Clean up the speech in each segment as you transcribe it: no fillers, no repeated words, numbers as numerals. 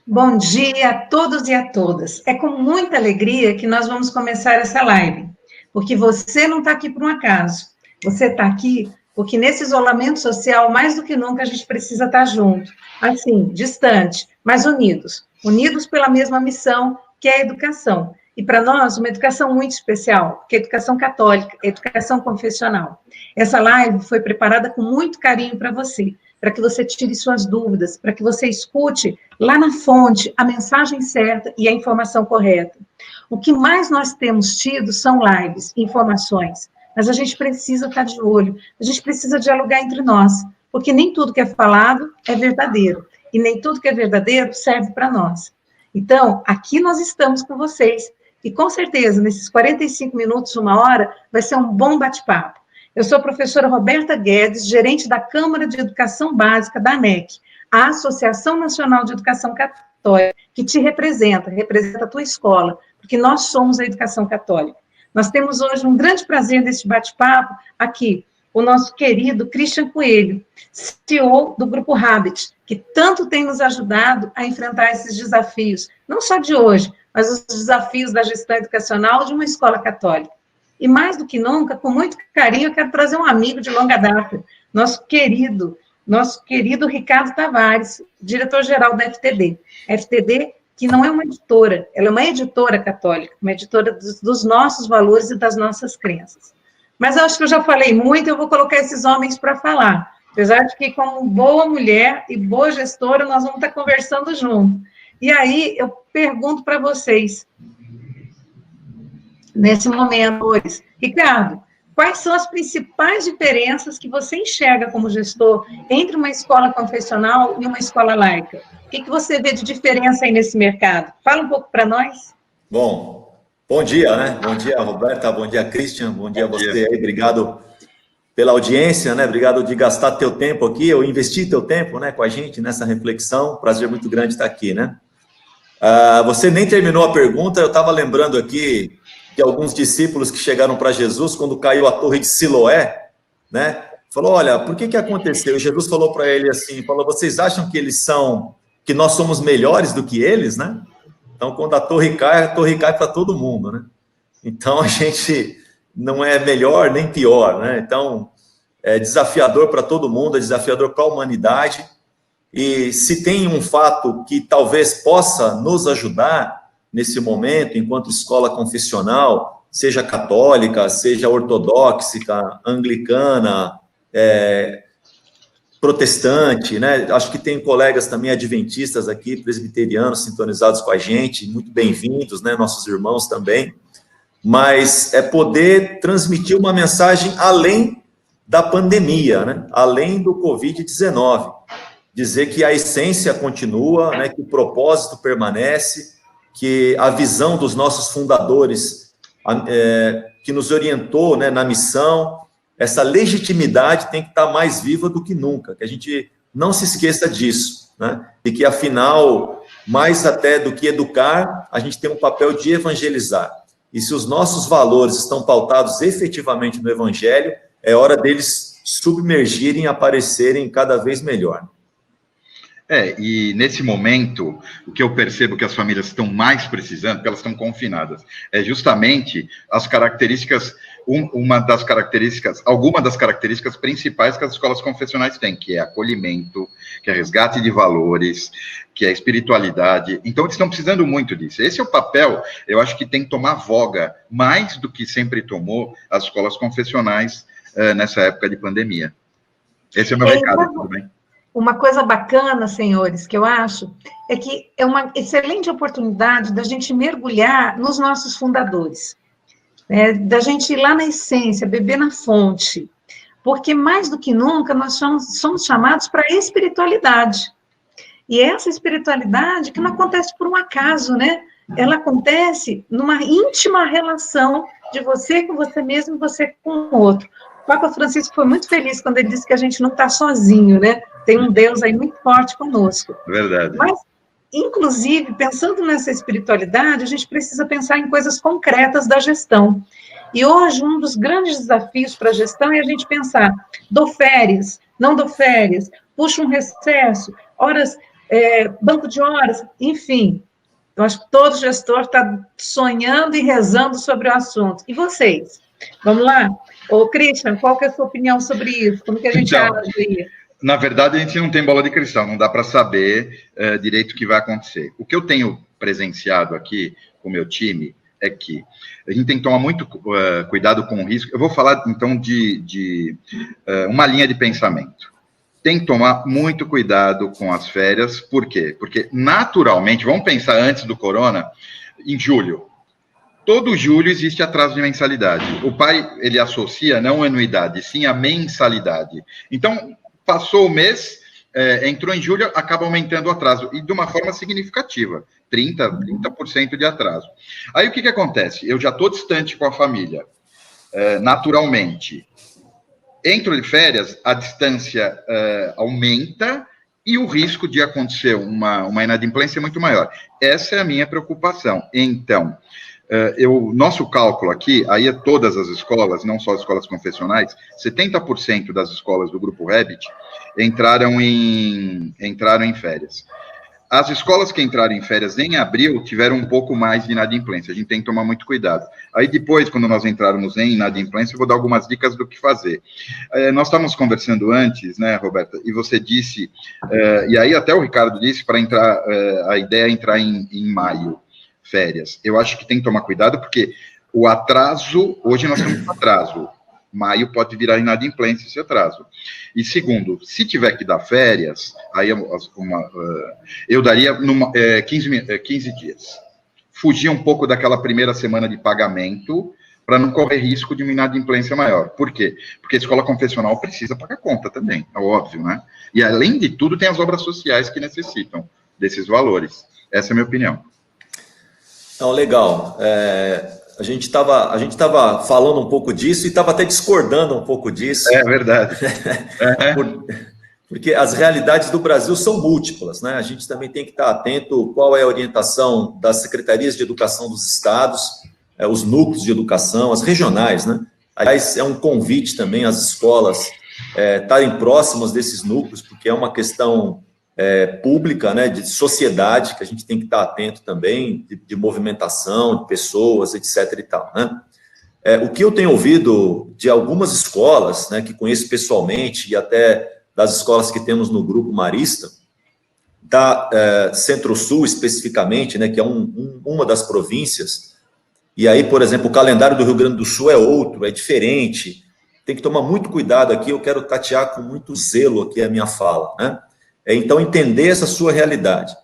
Bom dia a todos e a todas. É com muita alegria que nós vamos começar essa live, porque você não está aqui por um acaso. Você está aqui porque nesse isolamento social, mais do que nunca, a gente precisa estar junto, assim, distante, mas unidos. Unidos pela mesma missão, que é a educação. E para nós, uma educação muito especial, que é a educação católica, a educação confessional. Essa live foi preparada com muito carinho para que você tire suas dúvidas, para que você escute lá na fonte a mensagem certa e a informação correta. O que mais nós temos tido são lives, informações, mas a gente precisa estar de olho, a gente precisa dialogar entre nós, porque nem tudo que é falado é verdadeiro, e nem tudo que é verdadeiro serve para nós. Então, aqui nós estamos com vocês, e com certeza, nesses 45 minutos, uma hora, vai ser um bom bate-papo. Eu sou a professora Roberta Guedes, gerente da Câmara de Educação Básica da ANEC, a Associação Nacional de Educação Católica, que te representa a tua escola, porque nós somos a educação católica. Nós temos hoje um grande prazer nesse bate-papo aqui, o nosso querido Christian Coelho, CEO do Grupo Habit, que tanto tem nos ajudado a enfrentar esses desafios, não só de hoje, mas os desafios da gestão educacional de uma escola católica. E mais do que nunca, com muito carinho, eu quero trazer um amigo de longa data, nosso querido Ricardo Tavares, diretor-geral da FTD. A FTD, que não é uma editora, ela é uma editora católica, uma editora dos nossos valores e das nossas crenças. Mas eu acho que eu já falei muito, eu vou colocar esses homens para falar. Apesar de que, como boa mulher e boa gestora, nós vamos estar conversando junto. E aí, eu pergunto para vocês, nesse momento, Ricardo, quais são as principais diferenças que você enxerga como gestor entre uma escola confessional e uma escola laica? O que você vê de diferença aí nesse mercado? Fala um pouco para nós. Bom dia, né? Bom dia, Roberta, bom dia, Christian, bom dia a você aí, obrigado pela audiência, né? Obrigado de gastar teu tempo aqui, eu investi teu tempo, né, com a gente nessa reflexão, prazer muito grande estar aqui, né? Você nem terminou a pergunta, eu estava lembrando aqui de alguns discípulos que chegaram para Jesus quando caiu a torre de Siloé, né? Falou, olha, por que aconteceu? E Jesus falou para ele assim, falou, vocês acham que nós somos melhores do que eles, né? Então, quando a torre cai para todo mundo, né? Então, a gente não é melhor nem pior, né? Então, é desafiador para todo mundo, é desafiador para a humanidade. E se tem um fato que talvez possa nos ajudar nesse momento, enquanto escola confessional, seja católica, seja ortodoxa, anglicana, protestante, né? Acho que tem colegas também adventistas aqui, presbiterianos, sintonizados com a gente, muito bem-vindos, né? Nossos irmãos também. Mas é poder transmitir uma mensagem além da pandemia, né? Além do Covid-19. Dizer que a essência continua, né? Que o propósito permanece, que a visão dos nossos fundadores, que nos orientou, né, na missão, essa legitimidade tem que estar mais viva do que nunca, que a gente não se esqueça disso, né? E que, afinal, mais até do que educar, a gente tem um papel de evangelizar. E se os nossos valores estão pautados efetivamente no Evangelho, é hora deles submergirem, aparecerem cada vez melhor. E nesse momento, o que eu percebo que as famílias estão mais precisando, porque elas estão confinadas, é justamente as características, alguma das características principais que as escolas confessionais têm, que é acolhimento, que é resgate de valores, que é espiritualidade. Então, eles estão precisando muito disso. Esse é o papel, eu acho que tem que tomar voga, mais do que sempre tomou as escolas confessionais nessa época de pandemia. Esse é o meu recado, tudo bem? Uma coisa bacana, senhores, que eu acho, é que é uma excelente oportunidade da gente mergulhar nos nossos fundadores, né? Da gente ir lá na essência, beber na fonte, porque mais do que nunca nós somos chamados para a espiritualidade. E essa espiritualidade que não acontece por um acaso, né? Ela acontece numa íntima relação de você com você mesmo e você com o outro. O Papa Francisco foi muito feliz quando ele disse que a gente não está sozinho, né? Tem um Deus aí muito forte conosco. Verdade. Mas, inclusive, pensando nessa espiritualidade, a gente precisa pensar em coisas concretas da gestão. E hoje, um dos grandes desafios para a gestão é a gente pensar, dou férias, não dou férias, puxo um recesso, horas banco de horas, enfim. Eu acho que todo gestor está sonhando e rezando sobre o assunto. E vocês? Vamos lá? Ô, Christian, qual que é a sua opinião sobre isso? Como que a gente age? Na verdade, a gente não tem bola de cristal, não dá para saber direito o que vai acontecer. O que eu tenho presenciado aqui com o meu time é que a gente tem que tomar muito cuidado com o risco. Eu vou falar, então, de uma linha de pensamento. Tem que tomar muito cuidado com as férias. Por quê? Porque, naturalmente, vamos pensar antes do corona, em julho. Todo julho existe atraso de mensalidade. O pai, ele associa não a anuidade, sim a mensalidade. Então, passou o mês, entrou em julho, acaba aumentando o atraso, e de uma forma significativa, 30% de atraso. Aí, o que acontece? Eu já estou distante com a família, naturalmente. Entro de férias, a distância aumenta e o risco de acontecer uma inadimplência é muito maior. Essa é a minha preocupação. Então, nosso cálculo aqui, aí é todas as escolas, não só as escolas confessionais, 70% das escolas do Grupo Habit entraram em férias. As escolas que entraram em férias em abril tiveram um pouco mais de inadimplência. A gente tem que tomar muito cuidado. Aí depois, quando nós entrarmos em inadimplência, eu vou dar algumas dicas do que fazer. Nós estávamos conversando antes, né, Roberta, e você disse, e aí até o Ricardo disse, para entrar, a ideia é entrar em maio, férias. Eu acho que tem que tomar cuidado, porque o atraso, hoje nós temos atraso, maio pode virar inadimplência esse atraso. E segundo, se tiver que dar férias, aí eu daria 15 dias. Fugir um pouco daquela primeira semana de pagamento, para não correr risco de uma inadimplência maior. Por quê? Porque a escola confessional precisa pagar conta também, é óbvio, né? E além de tudo, tem as obras sociais que necessitam desses valores. Essa é a minha opinião. Então, legal. A gente estava falando um pouco disso e estava até discordando um pouco disso. É verdade. Porque as realidades do Brasil são múltiplas, né? A gente também tem que estar atento qual é a orientação das secretarias de educação dos estados, os núcleos de educação, as regionais, né? Aliás, é um convite também às escolas estarem próximas desses núcleos, porque é uma questão pública, né, de sociedade, que a gente tem que estar atento também, de movimentação, de pessoas, etc. e tal, né? O que eu tenho ouvido de algumas escolas, né, que conheço pessoalmente, e até das escolas que temos no Grupo Marista, da Centro-Sul especificamente, né, que é uma das províncias, e aí, por exemplo, o calendário do Rio Grande do Sul é outro, é diferente, tem que tomar muito cuidado aqui, eu quero tatear com muito zelo aqui a minha fala, né? Então, entender essa sua realidade.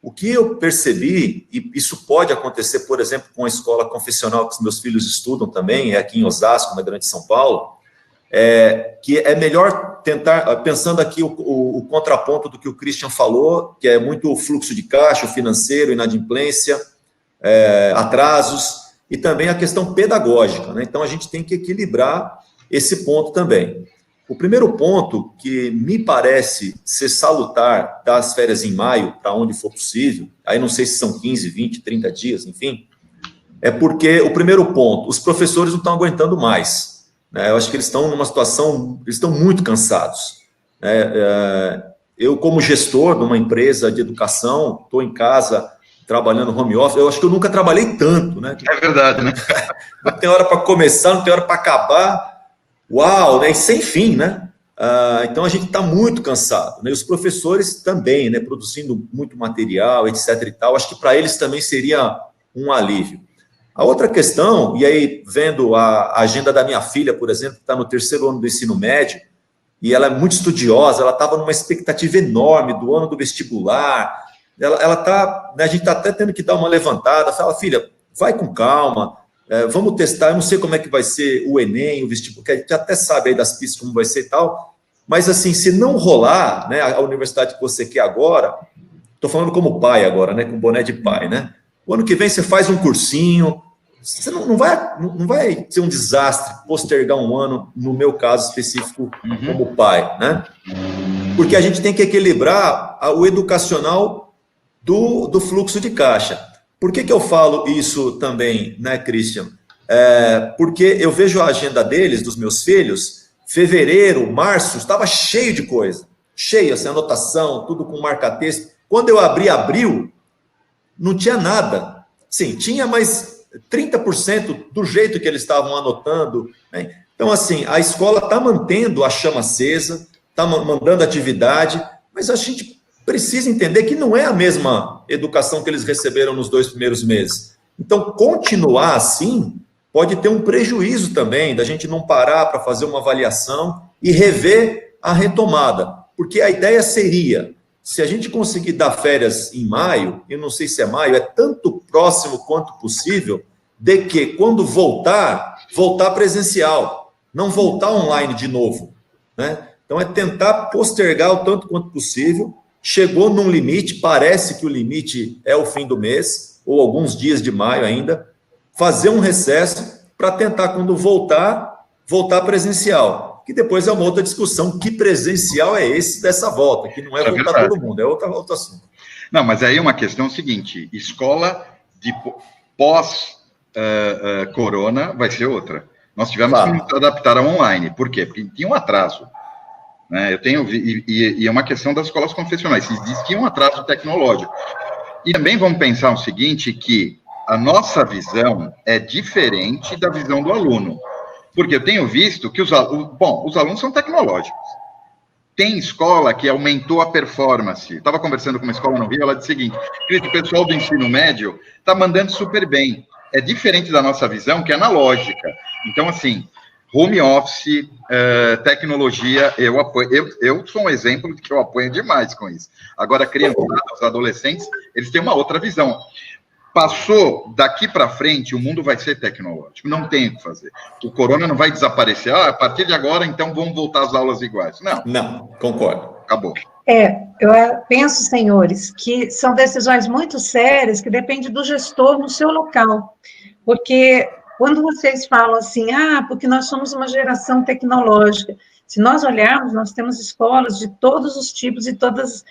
O que eu percebi, e isso pode acontecer, por exemplo, com a escola confessional que os meus filhos estudam também, aqui em Osasco, na Grande São Paulo, que é melhor tentar, pensando aqui o contraponto do que o Christian falou, que é muito o fluxo de caixa, o financeiro, inadimplência, atrasos, e também a questão pedagógica, né? Então, a gente tem que equilibrar esse ponto também. O primeiro ponto que me parece ser salutar das férias em maio, para onde for possível, aí não sei se são 15, 20, 30 dias, enfim, é porque o primeiro ponto, os professores não estão aguentando mais, né? Eu acho que eles estão numa situação, eles estão muito cansados, né? Eu, como gestor de uma empresa de educação, estou em casa trabalhando home office, eu acho que eu nunca trabalhei tanto, né? É verdade, né? Não tem hora para começar, não tem hora para acabar. Uau, né? E sem fim, né? Então, a gente está muito cansado, né? E os professores também, né? Produzindo muito material, etc. e tal. Acho que para eles também seria um alívio. A outra questão, e aí vendo a agenda da minha filha, por exemplo, que está no 3º ano do ensino médio, e ela é muito estudiosa, ela estava numa expectativa enorme do ano do vestibular, ela tá, né, a gente está até tendo que dar uma levantada, fala, filha, vai com calma, vamos testar, eu não sei como é que vai ser o Enem, o vestibular, que a gente até sabe aí das pistas como vai ser e tal, mas assim, se não rolar, né, a universidade que você quer agora, estou falando como pai agora, né, com boné de pai, né, o ano que vem você faz um cursinho, você não vai ser um desastre postergar um ano, no meu caso específico, como pai, né, porque a gente tem que equilibrar o educacional do fluxo de caixa. Por que eu falo isso também, né, Christian? Porque eu vejo a agenda deles, dos meus filhos, fevereiro, março, estava cheio de coisa, cheio, assim, anotação, tudo com marca-texto, Quando eu abri abril, não tinha nada. Sim, tinha, mas 30% do jeito que eles estavam anotando, né? Então, assim, a escola está mantendo a chama acesa, está mandando atividade, mas a gente precisa entender que não é a mesma educação que eles receberam nos 2 primeiros meses. Então, continuar assim pode ter um prejuízo também, da gente não parar para fazer uma avaliação e rever a retomada. Porque a ideia seria, se a gente conseguir dar férias em maio, eu não sei se é maio, é tanto próximo quanto possível, de que quando voltar presencial, não voltar online de novo, né? Então é tentar postergar o tanto quanto possível. Chegou num limite, parece que o limite é o fim do mês, ou alguns dias de maio ainda, fazer um recesso para tentar, quando voltar presencial. Que depois é uma outra discussão, que presencial é esse dessa volta, que não é voltar verdade. todo mundo, é outro assunto. Não, mas aí uma questão é o seguinte, escola de pós-corona vai ser outra. Nós tivemos que nos adaptar ao online. Por quê? Porque tinha um atraso. Né? E é uma questão das escolas confessionais. Existia um atraso tecnológico. E também vamos pensar o seguinte, que a nossa visão é diferente da visão do aluno. Porque eu tenho visto que os alunos são tecnológicos. Tem escola que aumentou a performance. Estava conversando com uma escola no Rio, ela disse o seguinte, o pessoal do ensino médio está mandando super bem. É diferente da nossa visão, que é analógica. Então, assim, home office, tecnologia, eu apoio. Eu sou um exemplo de que eu apoio demais com isso. Agora, crianças, os adolescentes, eles têm uma outra visão. Passou daqui para frente, o mundo vai ser tecnológico. Não tem o que fazer. O corona não vai desaparecer. A partir de agora, então, vamos voltar às aulas iguais. Não, concordo. Acabou. Eu penso, senhores, que são decisões muito sérias que dependem do gestor no seu local. Porque quando vocês falam assim, porque nós somos uma geração tecnológica, se nós olharmos, nós temos escolas de todos os tipos e todas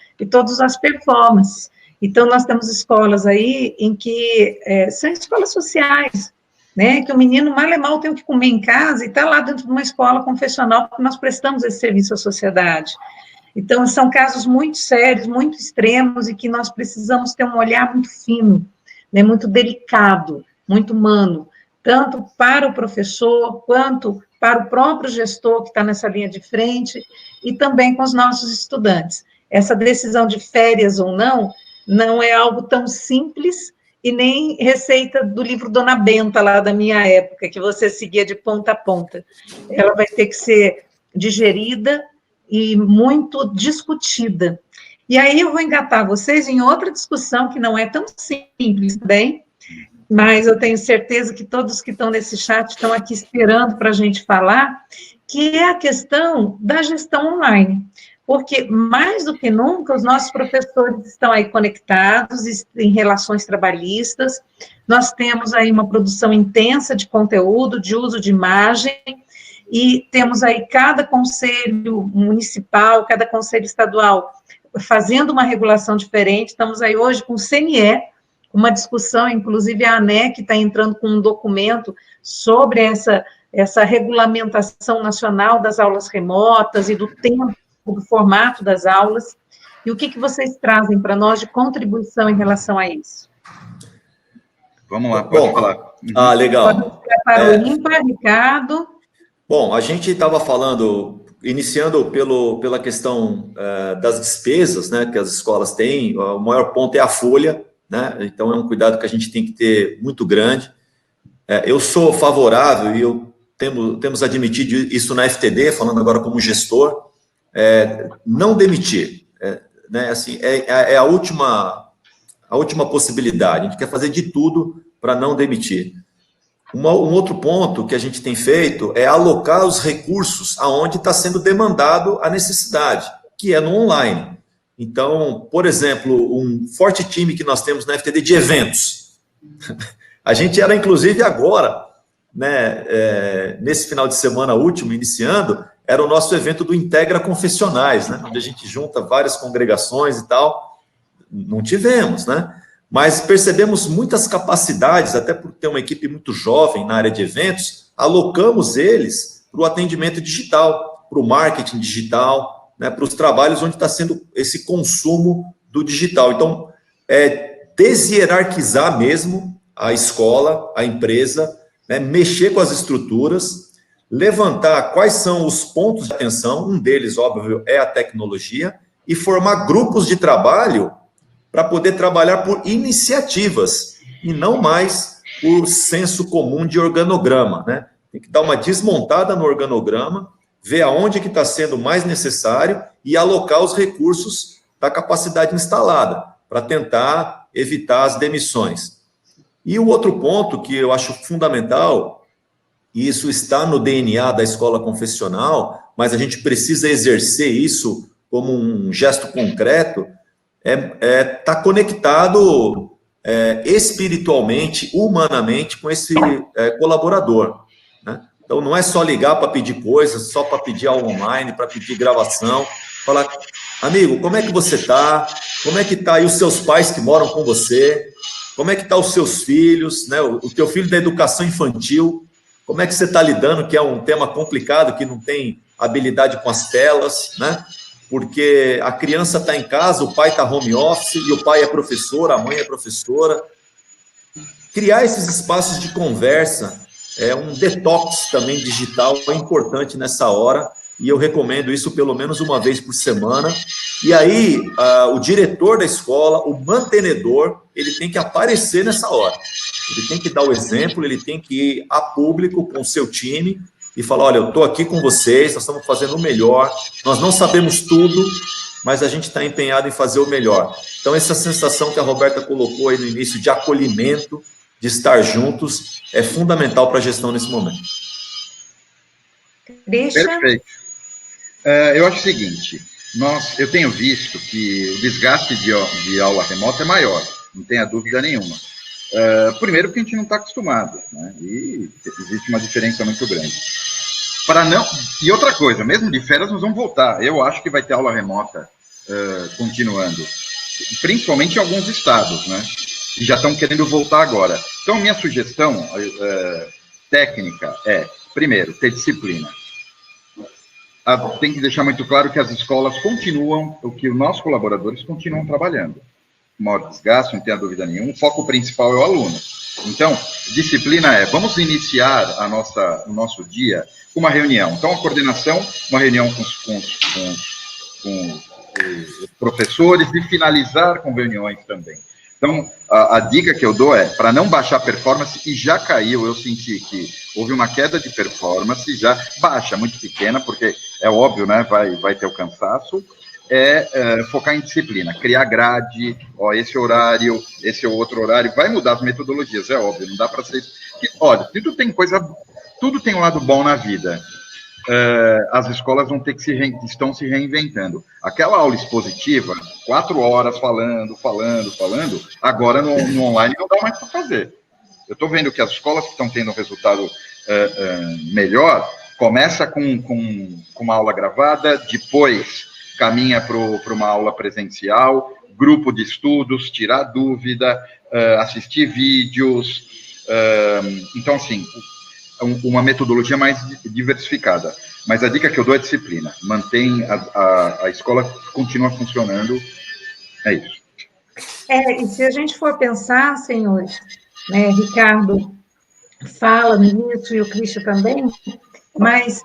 as performances. Então, nós temos escolas aí em que são escolas sociais, né, que o menino mal e mal tem o que comer em casa e está lá dentro de uma escola confessional, porque nós prestamos esse serviço à sociedade. Então, são casos muito sérios, muito extremos, e que nós precisamos ter um olhar muito fino, né, muito delicado, muito humano, tanto para o professor, quanto para o próprio gestor que está nessa linha de frente, e também com os nossos estudantes. Essa decisão de férias ou não é algo tão simples, e nem receita do livro Dona Benta, lá da minha época, que você seguia de ponta a ponta. Ela vai ter que ser digerida e muito discutida. E aí eu vou engatar vocês em outra discussão que não é tão simples também, mas eu tenho certeza que todos que estão nesse chat estão aqui esperando para a gente falar, que é a questão da gestão online. Porque, mais do que nunca, os nossos professores estão aí conectados em relações trabalhistas, nós temos aí uma produção intensa de conteúdo, de uso de imagem, e temos aí cada conselho municipal, cada conselho estadual fazendo uma regulação diferente. Estamos aí hoje com o CNE, uma discussão, inclusive a ANEC está entrando com um documento sobre essa regulamentação nacional das aulas remotas e do tempo, do formato das aulas. E o que vocês trazem para nós de contribuição em relação a isso? Vamos lá, pode falar. Legal. Para o ímpar, Ricardo. Bom, a gente estava falando, iniciando pela questão das despesas, né, que as escolas têm. O maior ponto é a folha, né? Então é um cuidado que a gente tem que ter muito grande. Eu sou favorável, e temos admitido isso na FTD, falando agora como gestor, não demitir, né? Assim, a última possibilidade. A gente quer fazer de tudo para não demitir. Um outro ponto que a gente tem feito é alocar os recursos aonde está sendo demandado a necessidade, que é no online. Então, por exemplo, um forte time que nós temos na FTD de eventos. A gente era, inclusive, agora, né, nesse final de semana último, iniciando, era o nosso evento do Integra Confessionais, né, onde a gente junta várias congregações e tal. Não tivemos, né? Mas percebemos muitas capacidades, até por ter uma equipe muito jovem na área de eventos, alocamos eles para o atendimento digital, para o marketing digital, né, para os trabalhos onde está sendo esse consumo do digital. Então, deshierarquizar mesmo a escola, a empresa, né, mexer com as estruturas, levantar quais são os pontos de atenção, um deles, óbvio, é a tecnologia, e formar grupos de trabalho para poder trabalhar por iniciativas e não mais por senso comum de organograma, né? Tem que dar uma desmontada no organograma, ver aonde que está sendo mais necessário e alocar os recursos da capacidade instalada para tentar evitar as demissões. E o outro ponto que eu acho fundamental, e isso está no DNA da escola confessional, mas a gente precisa exercer isso como um gesto concreto, tá conectado espiritualmente, humanamente com esse colaborador, né? Então, não é só ligar para pedir coisas, só para pedir aula online, para pedir gravação, falar, amigo, como é que você está? Como é que está aí os seus pais que moram com você? Como é que estão os seus filhos, né? O teu filho da educação infantil, como é que você está lidando, que é um tema complicado, que não tem habilidade com as telas, né? Porque a criança está em casa, o pai está home office, e o pai é professor, a mãe é professora. Criar esses espaços de conversa, um detox também digital é importante nessa hora, e eu recomendo isso pelo menos uma vez por semana. E aí, o diretor da escola, o mantenedor, ele tem que aparecer nessa hora. Ele tem que dar o exemplo, ele tem que ir a público com o seu time, e falar, olha, eu estou aqui com vocês, nós estamos fazendo o melhor, nós não sabemos tudo, mas a gente está empenhado em fazer o melhor. Então, essa sensação que a Roberta colocou aí no início de acolhimento, de estar juntos, é fundamental para a gestão nesse momento. Perfeito. Eu acho o seguinte, eu tenho visto que o desgaste de aula remota é maior, não tenha dúvida nenhuma. Primeiro porque a gente não está acostumado, né? E existe uma diferença muito grande. E outra coisa, mesmo de férias nós vamos voltar. Eu acho que vai ter aula remota continuando, principalmente em alguns estados, né? Que já estão querendo voltar agora. Então, minha sugestão técnica primeiro, ter disciplina. Tem que deixar muito claro que as escolas continuam, que os nossos colaboradores continuam trabalhando. Maior desgaste, não tenha dúvida nenhuma. O foco principal é o aluno. Então, disciplina vamos iniciar o nosso dia com uma reunião. Então, a coordenação, uma reunião com os professores e finalizar com reuniões também. Então, a dica que eu dou para não baixar a performance, e já caiu, eu senti que houve uma queda de performance, já baixa, muito pequena, porque é óbvio, né, vai ter o cansaço, focar em disciplina, criar grade, esse horário, esse outro horário, vai mudar as metodologias, é óbvio, não dá para ser... Olha, tudo tem um lado bom na vida. As escolas vão ter que estão se reinventando. Aquela aula expositiva, 4 horas falando, agora no online não dá mais para fazer. Eu estou vendo que as escolas que estão tendo um resultado melhor, começa com uma aula gravada, depois caminha para uma aula presencial, grupo de estudos, tirar dúvida, assistir vídeos. Então, assim, uma metodologia mais diversificada. Mas a dica que eu dou é disciplina. Mantém a escola, continua funcionando. É isso. E se a gente for pensar, senhores, né, Ricardo fala nisso e o Cristian também, mas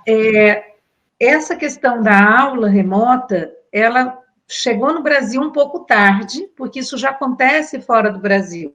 essa questão da aula remota, ela chegou no Brasil um pouco tarde, porque isso já acontece fora do Brasil.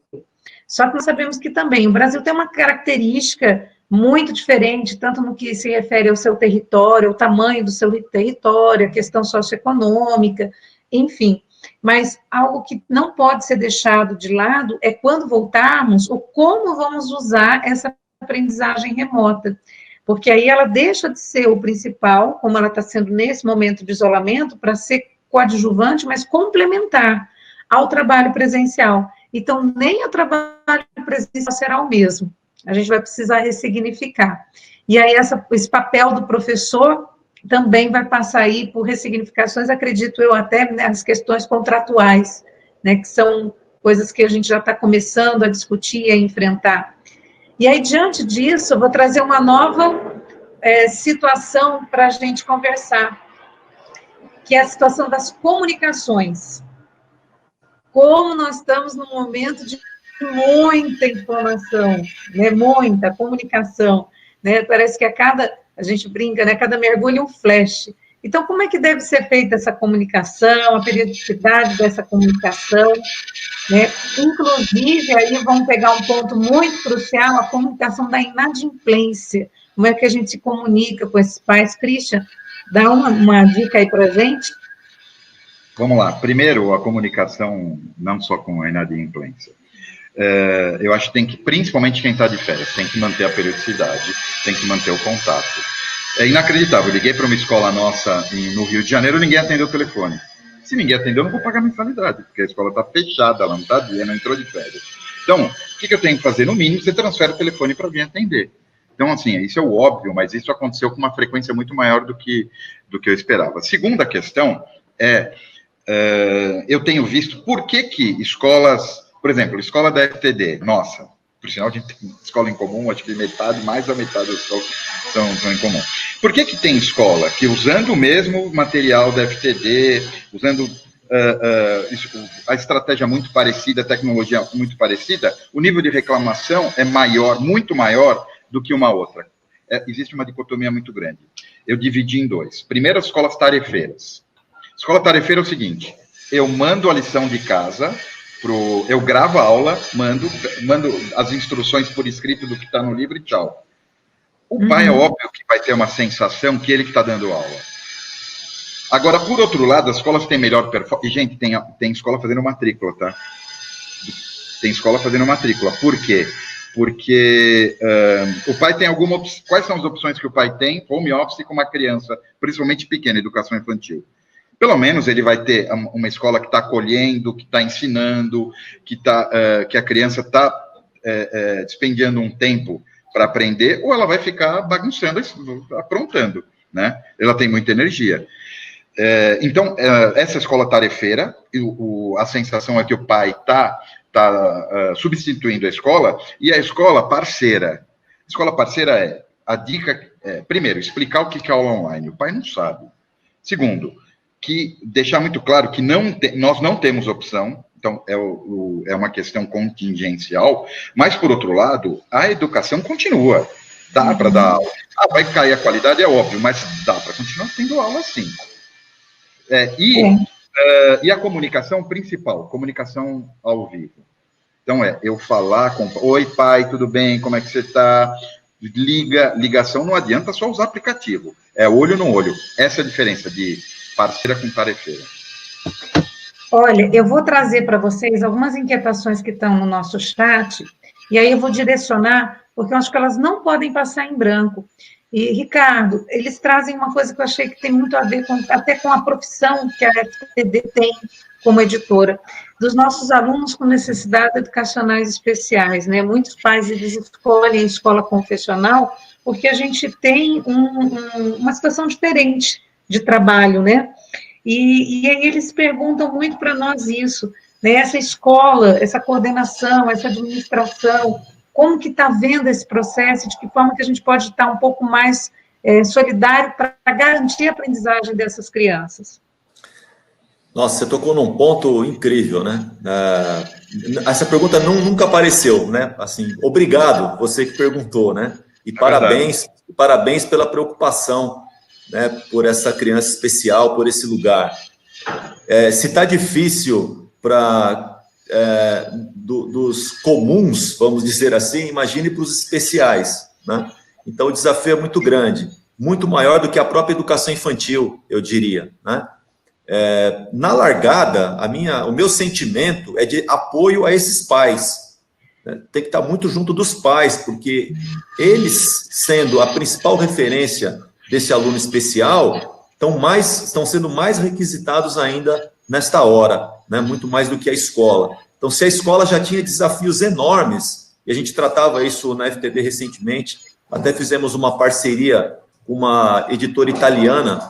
Só que nós sabemos que também o Brasil tem uma característica muito diferente, tanto no que se refere ao seu território, ao tamanho do seu território, a questão socioeconômica, enfim. Mas algo que não pode ser deixado de lado é quando voltarmos, o como vamos usar essa aprendizagem remota. Porque aí ela deixa de ser o principal, como ela está sendo nesse momento de isolamento, para ser coadjuvante, mas complementar ao trabalho presencial. Então, nem o trabalho presencial será o mesmo. A gente vai precisar ressignificar. E aí, esse papel do professor também vai passar aí por ressignificações, acredito eu, até nas questões contratuais, né, que são coisas que a gente já está começando a discutir e a enfrentar. E aí, diante disso, eu vou trazer uma nova situação para a gente conversar, que é a situação das comunicações. como nós estamos num momento de muita informação, né? Muita comunicação, né? Parece que a gente brinca, né? Cada mergulho é um flash. Então, como é que deve ser feita essa comunicação, a periodicidade dessa comunicação, né? Inclusive, aí vamos pegar um ponto muito crucial, a comunicação da inadimplência. Como é que a gente se comunica com esses pais? Christian, dá uma dica aí para a gente. Vamos lá. Primeiro, a comunicação, não só com a inadimplência. Eu acho que tem que, principalmente quem está de férias, tem que manter a periodicidade, tem que manter o contato. É inacreditável, eu liguei para uma escola nossa no Rio de Janeiro, ninguém atendeu o telefone. Se ninguém atendeu, eu não vou pagar mensalidade, porque a escola está fechada, ela não está dia, não entrou de férias. Então, o que eu tenho que fazer? No mínimo, você transfere o telefone para alguém atender. Então, assim, isso é o óbvio, mas isso aconteceu com uma frequência muito maior do que eu esperava. Segunda questão eu tenho visto por que escolas, por exemplo, escola da FTD, nossa, por sinal, a gente tem escola em comum, acho que mais da metade das escolas são em comum. Por que tem escola que, usando o mesmo material da FTD, usando a estratégia muito parecida, a tecnologia muito parecida, o nível de reclamação é maior, muito maior do que uma outra? Existe uma dicotomia muito grande. Eu dividi em dois. Primeiro, as escolas tarefeiras. Escola tarefeira é o seguinte, eu mando a lição de casa, eu gravo a aula, mando as instruções por escrito do que está no livro e tchau. O pai é óbvio que vai ter uma sensação que ele que está dando aula. Agora, por outro lado, as escolas têm melhor performance. E, gente, tem escola fazendo matrícula, tá? Tem escola fazendo matrícula. Por quê? Porque o pai tem quais são as opções que o pai tem? Home office com uma criança, principalmente pequena, educação infantil. Pelo menos ele vai ter uma escola que está acolhendo, que está ensinando, que a criança está despendiando um tempo para aprender, ou ela vai ficar bagunçando, aprontando, né? Ela tem muita energia. Então, essa escola tarefeira, a sensação é que o pai está substituindo a escola, e a escola parceira. Escola parceira a dica primeiro, explicar o que é aula online. O pai não sabe. Segundo, que deixar muito claro que nós não temos opção, então é uma questão contingencial, mas, por outro lado, a educação continua. Dá para dar aula. Vai cair a qualidade, é óbvio, mas dá para continuar tendo aula sim. E a comunicação principal, comunicação ao vivo. Então, eu falar com... Oi, pai, tudo bem? Como é que você está? Ligação não adianta só usar aplicativo. É olho no olho. Essa é a diferença de parceira com tarefeira. Olha, eu vou trazer para vocês algumas inquietações que estão no nosso chat, e aí eu vou direcionar, porque eu acho que elas não podem passar em branco. E, Ricardo, eles trazem uma coisa que eu achei que tem muito a ver até com a profissão que a FTD tem como editora, dos nossos alunos com necessidades educacionais especiais, né? Muitos pais, eles escolhem a escola confessional porque a gente tem uma situação diferente de trabalho, né? E aí eles perguntam muito para nós isso, né? Essa escola, essa coordenação, essa administração, como que está vendo esse processo, de que forma que a gente pode estar um pouco mais solidário para garantir a aprendizagem dessas crianças? Nossa, você tocou num ponto incrível, né? Essa pergunta nunca apareceu, né? Assim, obrigado, você que perguntou, né? E parabéns pela preocupação, né, por essa criança especial, por esse lugar. Se está difícil para dos comuns, vamos dizer assim, imagine para os especiais, né? Então, o desafio é muito grande, muito maior do que a própria educação infantil, eu diria, né? Na largada, o meu sentimento é de apoio a esses pais, né? Tem que estar muito junto dos pais, porque eles, sendo a principal referência desse aluno especial, estão sendo mais requisitados ainda nesta hora, né? Muito mais do que a escola. Então, se a escola já tinha desafios enormes, e a gente tratava isso na FTD recentemente, até fizemos uma parceria com uma editora italiana,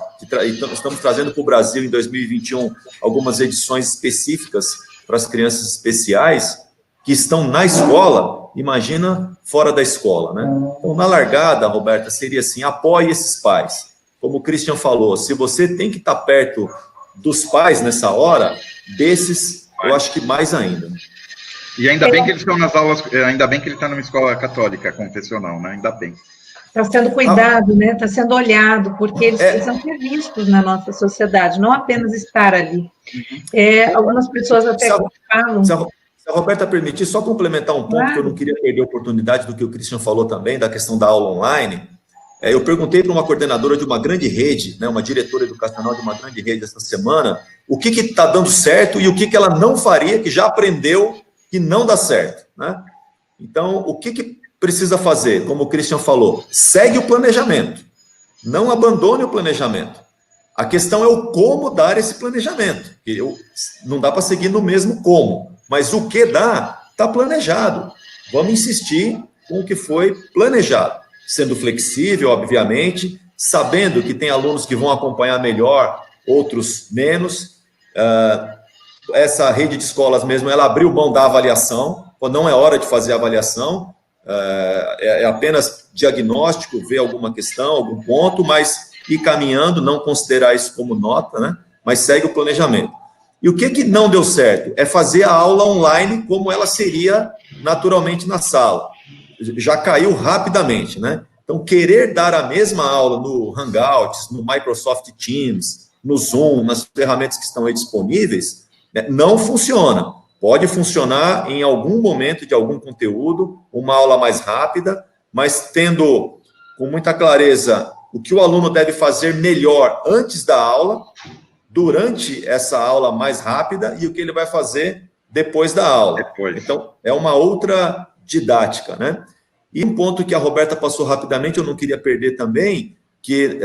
estamos trazendo para o Brasil, em 2021, algumas edições específicas para as crianças especiais, que estão na escola, imagina fora da escola, né? Então, na largada, Roberta, seria assim, apoie esses pais. Como o Christian falou, se você tem que estar perto dos pais nessa hora, desses eu acho que mais ainda. E ainda bem que eles estão nas aulas, ainda bem que ele está numa escola católica, confessional, né? Ainda bem. Está sendo cuidado, né? Está sendo olhado, porque eles precisam ser vistos na nossa sociedade, não apenas estar ali. Algumas pessoas até falam... Se a Roberta permitir, só complementar um ponto, claro, que eu não queria perder a oportunidade do que o Christian falou também, da questão da aula online. Eu perguntei para uma coordenadora de uma grande rede, né, uma diretora educacional de uma grande rede essa semana, o que está dando certo e o que ela não faria, que já aprendeu que não dá certo, né? Então, o que precisa fazer? Como o Christian falou, segue o planejamento, não abandone o planejamento. A questão é o como dar esse planejamento. Não dá para seguir no mesmo como, mas o que dá, está planejado. Vamos insistir com o que foi planejado, sendo flexível, obviamente, sabendo que tem alunos que vão acompanhar melhor, outros menos. Essa rede de escolas mesmo, ela abriu mão da avaliação, quando não é hora de fazer avaliação, é apenas diagnóstico, ver alguma questão, algum ponto, mas ir caminhando, não considerar isso como nota, né? Mas segue o planejamento. E o que não deu certo? É fazer a aula online como ela seria naturalmente na sala. Já caiu rapidamente, né? Então, querer dar a mesma aula no Hangouts, no Microsoft Teams, no Zoom, nas ferramentas que estão aí disponíveis, né, não funciona. Pode funcionar em algum momento de algum conteúdo, uma aula mais rápida, mas tendo com muita clareza o que o aluno deve fazer melhor antes da aula, durante essa aula mais rápida e o que ele vai fazer depois da aula. Então, é uma outra didática, né? E um ponto que a Roberta passou rapidamente, eu não queria perder também, que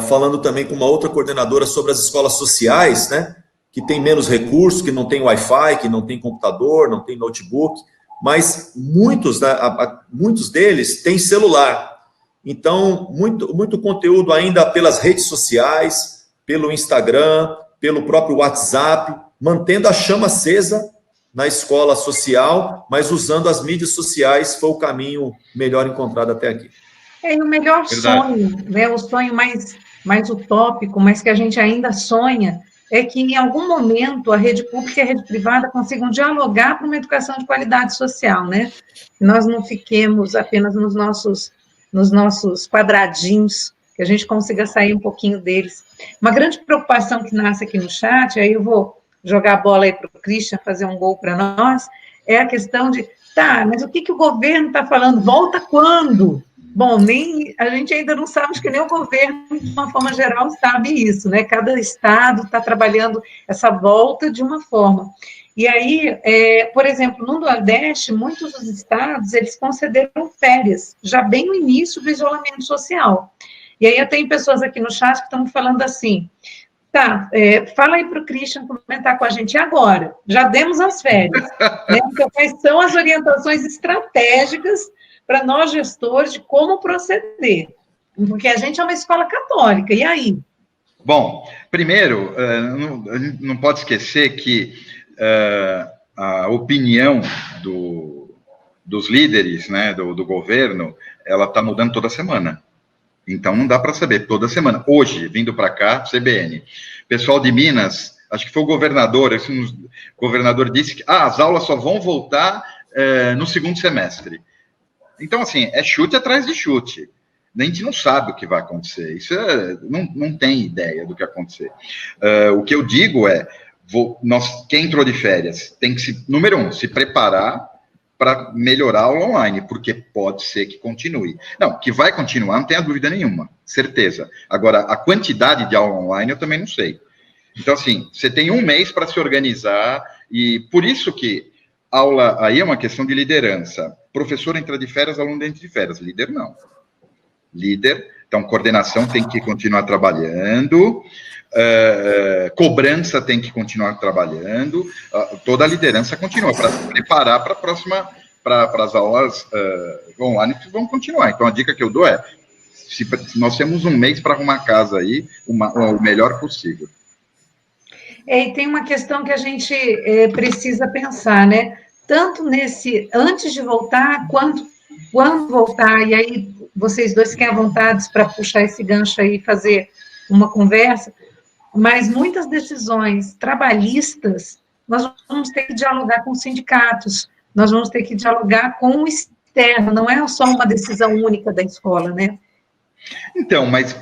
falando também com uma outra coordenadora sobre as escolas sociais, né? Que tem menos recursos, que não tem Wi-Fi, que não tem computador, não tem notebook, mas muitos deles têm celular. Então, muito conteúdo ainda pelas redes sociais, pelo Instagram, pelo próprio WhatsApp, mantendo a chama acesa na escola social, mas usando as mídias sociais foi o caminho melhor encontrado até aqui. E o melhor sonho, né, o sonho mais utópico, mas que a gente ainda sonha, é que em algum momento a rede pública e a rede privada consigam dialogar para uma educação de qualidade social, né? Nós não fiquemos apenas nos nossos quadradinhos, que a gente consiga sair um pouquinho deles. Uma grande preocupação que nasce aqui no chat, aí eu vou jogar a bola aí para o Christian fazer um gol para nós, é a questão de, mas o que o governo está falando? Volta quando? Bom, a gente ainda não sabe, acho que nem o governo, de uma forma geral, sabe isso, né? Cada estado está trabalhando essa volta de uma forma. E aí, por exemplo, no Nordeste, muitos dos estados, eles concederam férias, já bem no início do isolamento social. E aí eu tenho pessoas aqui no chat que estão falando assim, fala aí para o Christian comentar com a gente agora, já demos as férias, né? Então, quais são as orientações estratégicas para nós gestores de como proceder? Porque a gente é uma escola católica, e aí? Bom, primeiro, não pode esquecer que a opinião dos líderes, né, do governo, ela está mudando toda semana. Então, não dá para saber toda semana. Hoje, vindo para cá, CBN, pessoal de Minas, acho que foi o governador disse que as aulas só vão voltar no segundo semestre. Então, assim, é chute atrás de chute. A gente não sabe o que vai acontecer. Isso não tem ideia do que vai acontecer. O que eu digo é, quem entrou de férias tem que, número 1, se preparar para melhorar a aula online, porque pode ser que continue. Não, que vai continuar, não tenha dúvida nenhuma, certeza. Agora, a quantidade de aula online eu também não sei. Então, assim, você tem um mês para se organizar, e por isso que aula aí é uma questão de liderança. Professor entra de férias, aluno entra de férias. Líder, não. Líder, então, coordenação tem que continuar trabalhando, cobrança tem que continuar trabalhando, toda a liderança continua, para se preparar para a próxima, para as aulas online que vão continuar. Então, a dica que eu dou é, se nós temos um mês para arrumar a casa aí, o melhor possível. E tem uma questão que a gente precisa pensar, né? Tanto antes de voltar, quanto quando voltar, e aí vocês dois fiquem à vontade para puxar esse gancho aí e fazer uma conversa, mas muitas decisões trabalhistas, nós vamos ter que dialogar com os sindicatos, nós vamos ter que dialogar com o externo, não é só uma decisão única da escola, né? Então, mas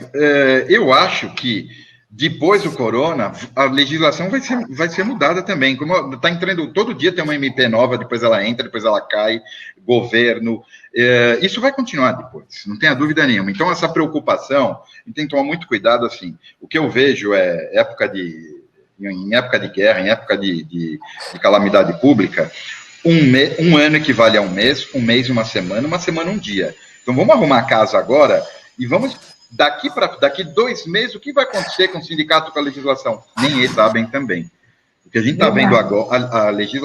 eu acho que depois do corona, a legislação vai ser mudada também. Como está entrando, todo dia tem uma MP nova, depois ela entra, depois ela cai, governo. Isso vai continuar depois, não tenha dúvida nenhuma. Então, essa preocupação, a gente tem que tomar muito cuidado, assim. O que eu vejo é em época de guerra, em época de calamidade pública, um ano equivale a um mês uma semana um dia. Então, vamos arrumar a casa agora e vamos, daqui 2 meses, o que vai acontecer com o sindicato, com a legislação? Nem eles sabem também. O que a gente está vendo agora,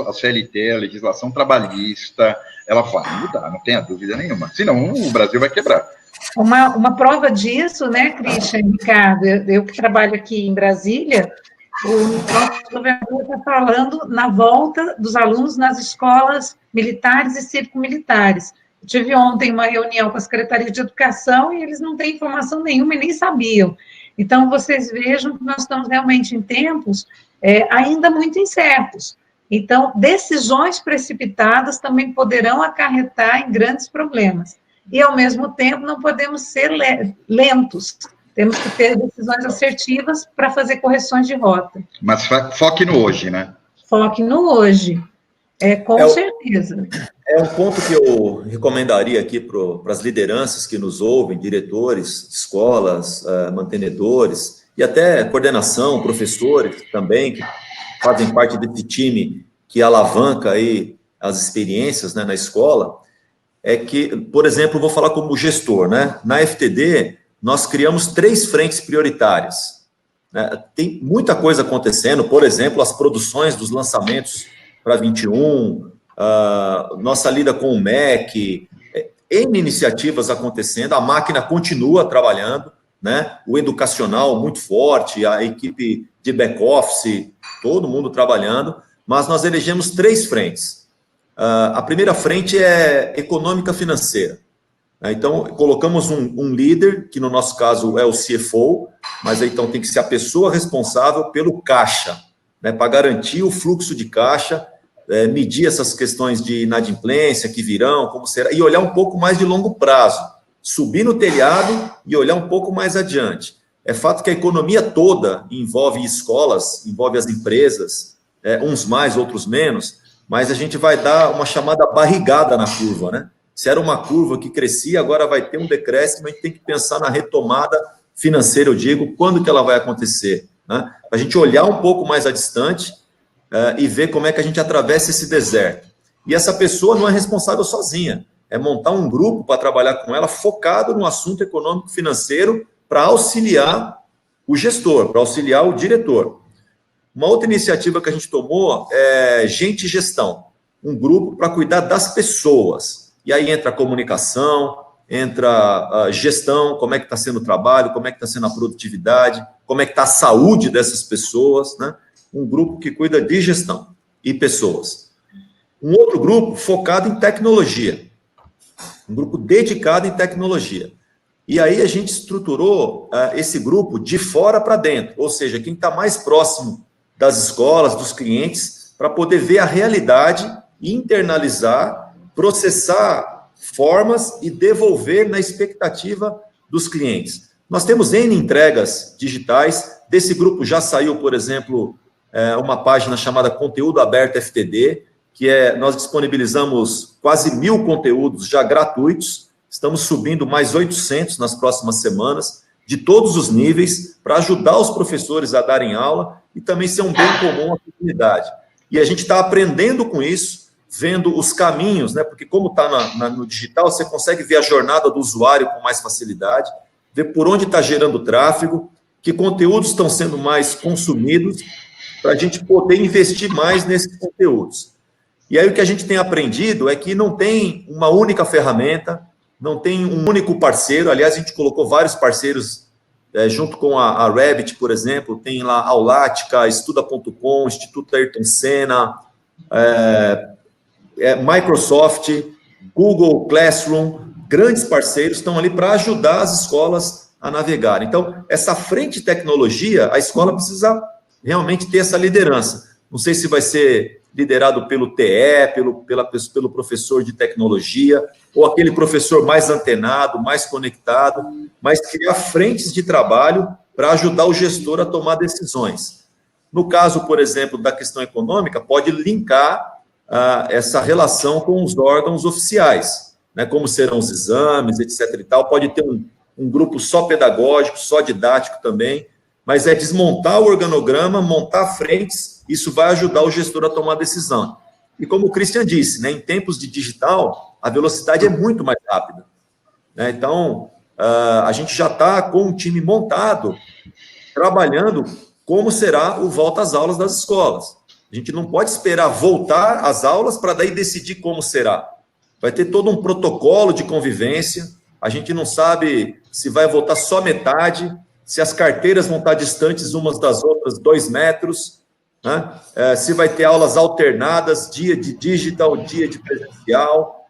a CLT, a legislação trabalhista, ela vai mudar, não tenha dúvida nenhuma. Senão, o Brasil vai quebrar. Uma prova disso, né, Christian e Ricardo, eu que trabalho aqui em Brasília, o nosso governador está falando na volta dos alunos nas escolas militares e cívico-militares. Tive ontem uma reunião com a Secretaria de Educação e eles não têm informação nenhuma e nem sabiam. Então, vocês vejam que nós estamos realmente em tempos ainda muito incertos. Então, decisões precipitadas também poderão acarretar em grandes problemas. E, ao mesmo tempo, não podemos ser lentos. Temos que ter decisões assertivas para fazer correções de rota. Mas foque no hoje, né? Foque no hoje. Com certeza. É um ponto que eu recomendaria aqui para as lideranças que nos ouvem, diretores de escolas, mantenedores, e até coordenação, professores também, que fazem parte desse time que alavanca aí as experiências, né, na escola, é que, por exemplo, vou falar como gestor, né? Na FTD, nós criamos 3 frentes prioritárias. Né? Tem muita coisa acontecendo, por exemplo, as produções dos lançamentos para 21, nossa lida com o MEC, N iniciativas acontecendo, a máquina continua trabalhando, né? O educacional muito forte, a equipe de back-office, todo mundo trabalhando, mas nós elegemos 3 frentes. A primeira frente é econômica financeira. Então, colocamos um líder, que no nosso caso é o CFO, mas então tem que ser a pessoa responsável pelo caixa, né? Para garantir o fluxo de caixa, medir essas questões de inadimplência que virão, como será, e olhar um pouco mais de longo prazo, subir no telhado e olhar um pouco mais adiante. É fato que a economia toda envolve escolas, envolve as empresas, uns mais, outros menos, mas a gente vai dar uma chamada barrigada na curva, né? Se era uma curva que crescia, agora vai ter um decréscimo, a gente tem que pensar na retomada financeira, eu digo, quando que ela vai acontecer, né? A gente olhar um pouco mais distante, e ver como é que a gente atravessa esse deserto. E essa pessoa não é responsável sozinha, é montar um grupo para trabalhar com ela focado no assunto econômico-financeiro para auxiliar o gestor, para auxiliar o diretor. Uma outra iniciativa que a gente tomou é Gente Gestão, um grupo para cuidar das pessoas. E aí entra a comunicação, entra a gestão, como é que está sendo o trabalho, como é que está sendo a produtividade, como é que está a saúde dessas pessoas, né? Um grupo que cuida de gestão e pessoas. Um outro grupo focado em tecnologia. Um grupo dedicado em tecnologia. E aí a gente estruturou esse grupo de fora para dentro, ou seja, quem está mais próximo das escolas, dos clientes, para poder ver a realidade, internalizar, processar formas e devolver na expectativa dos clientes. Nós temos N entregas digitais, desse grupo já saiu, por exemplo, uma página chamada Conteúdo Aberto FTD, que nós disponibilizamos quase 1.000 conteúdos já gratuitos, estamos subindo mais 800 nas próximas semanas, de todos os níveis, para ajudar os professores a darem aula e também ser um bem comum à comunidade. E a gente está aprendendo com isso, vendo os caminhos, né? Porque como está no digital, você consegue ver a jornada do usuário com mais facilidade, ver por onde está gerando tráfego, que conteúdos estão sendo mais consumidos, para a gente poder investir mais nesses conteúdos. E aí o que a gente tem aprendido é que não tem uma única ferramenta, não tem um único parceiro. Aliás, a gente colocou vários parceiros, junto com a Rabbit, por exemplo, tem lá a Aulática, Estuda.com, Instituto Ayrton Senna, Microsoft, Google Classroom, grandes parceiros estão ali para ajudar as escolas a navegar. Então, essa frente de tecnologia, a escola precisa realmente ter essa liderança. Não sei se vai ser liderado pelo TE, pelo professor de tecnologia, ou aquele professor mais antenado, mais conectado, mas criar frentes de trabalho para ajudar o gestor a tomar decisões. No caso, por exemplo, da questão econômica, pode linkar essa relação com os órgãos oficiais, né, como serão os exames, etc. e tal. Pode ter um grupo só pedagógico, só didático também, mas é desmontar o organograma, montar frentes, isso vai ajudar o gestor a tomar decisão. E como o Christian disse, né, em tempos de digital, a velocidade é muito mais rápida, né? Então, a gente já está com um time montado, trabalhando como será o volta às aulas das escolas. A gente não pode esperar voltar às aulas para daí decidir como será. Vai ter todo um protocolo de convivência, a gente não sabe se vai voltar só metade, se as carteiras vão estar distantes umas das outras 2 metros, né? Se vai ter aulas alternadas, dia de digital, dia de presencial.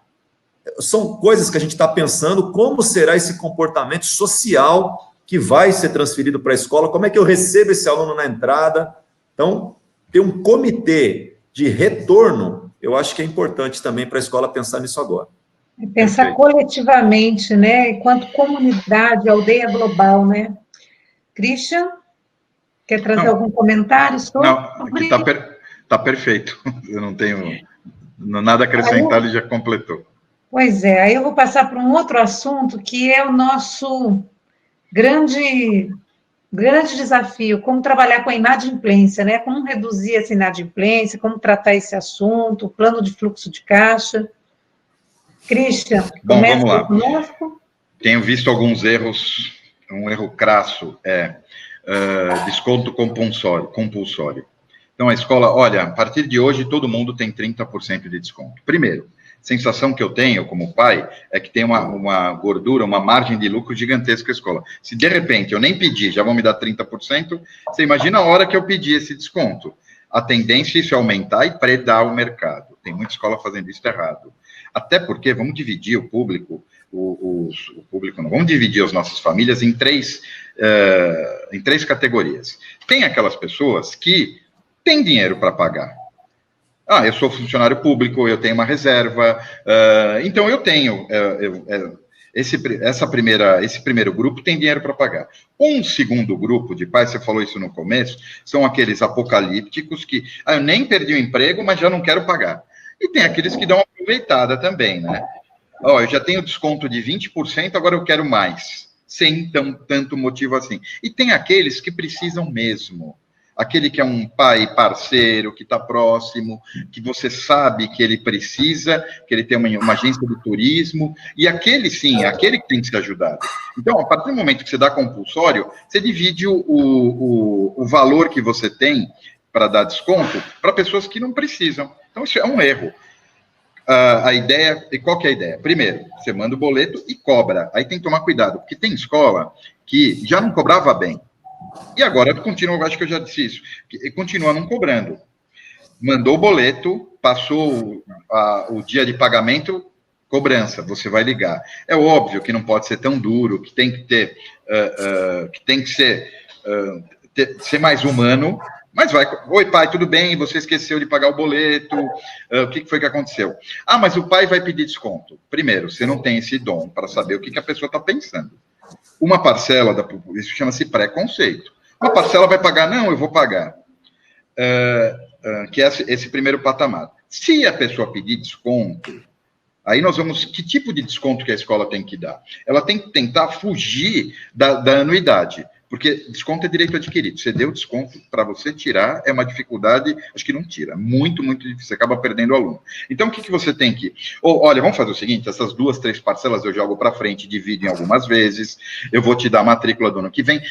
São coisas que a gente está pensando, como será esse comportamento social que vai ser transferido para a escola, como é que eu recebo esse aluno na entrada. Então, ter um comitê de retorno, eu acho que é importante também para a escola pensar nisso agora. Pensar coletivamente, né? Enquanto comunidade, aldeia global, né? Christian, quer trazer algum comentário sobre? Não, aqui está perfeito. Eu não tenho nada a acrescentar, ele já completou. Pois é, aí eu vou passar para um outro assunto, que é o nosso grande desafio, como trabalhar com a inadimplência, né? Como reduzir essa inadimplência, como tratar esse assunto, o plano de fluxo de caixa. Christian, bom, vamos lá. Conosco. Tenho visto alguns erros, um erro crasso é desconto compulsório. Então, a escola, olha, a partir de hoje, todo mundo tem 30% de desconto. Primeiro, sensação que eu tenho como pai é que tem uma gordura, uma margem de lucro gigantesca a escola. Se de repente eu nem pedir, já vão me dar 30%, você imagina a hora que eu pedir esse desconto. A tendência é isso aumentar e predar o mercado. Tem muita escola fazendo isso errado. Até porque vamos dividir o público, vamos dividir as nossas famílias em três categorias. Tem aquelas pessoas que têm dinheiro para pagar. Eu sou funcionário público, eu tenho uma reserva, então eu tenho. Esse primeiro grupo tem dinheiro para pagar. Um segundo grupo de pais, você falou isso no começo, são aqueles apocalípticos que, eu nem perdi o emprego, mas já não quero pagar. E tem aqueles que dão uma aproveitada também, né? Eu já tenho desconto de 20%, agora eu quero mais, sem tanto motivo assim. E tem aqueles que precisam mesmo. Aquele que é um pai parceiro, que está próximo, que você sabe que ele precisa, que ele tem uma agência de turismo, e aquele sim, aquele que tem que ser ajudado. Então, a partir do momento que você dá compulsório, você divide o valor que você tem para dar desconto para pessoas que não precisam. Então, isso é um erro. A ideia, e qual que é a ideia? Primeiro, você manda o boleto e cobra. Aí tem que tomar cuidado, porque tem escola que já não cobrava bem. E agora continua, acho que eu já disse isso, que continua não cobrando. Mandou o boleto, passou o dia de pagamento, cobrança, você vai ligar. É óbvio que não pode ser tão duro, que tem que ter, ser mais humano, mas vai. Oi, pai, tudo bem? Você esqueceu de pagar o boleto, o que foi que aconteceu? Mas o pai vai pedir desconto. Primeiro, você não tem esse dom para saber o que a pessoa está pensando. Uma parcela, isso chama-se preconceito. Uma parcela vai pagar, não, eu vou pagar. Que é esse primeiro patamar. Se a pessoa pedir desconto, aí nós vamos... Que tipo de desconto que a escola tem que dar? Ela tem que tentar fugir da anuidade, porque desconto é direito adquirido. Você deu desconto, para você tirar, é uma dificuldade, acho que não tira. Muito, muito difícil. Você acaba perdendo o aluno. Então, o que você tem que... olha, vamos fazer o seguinte, essas 2, 3 parcelas eu jogo para frente, divido em algumas vezes, eu vou te dar a matrícula do ano que vem.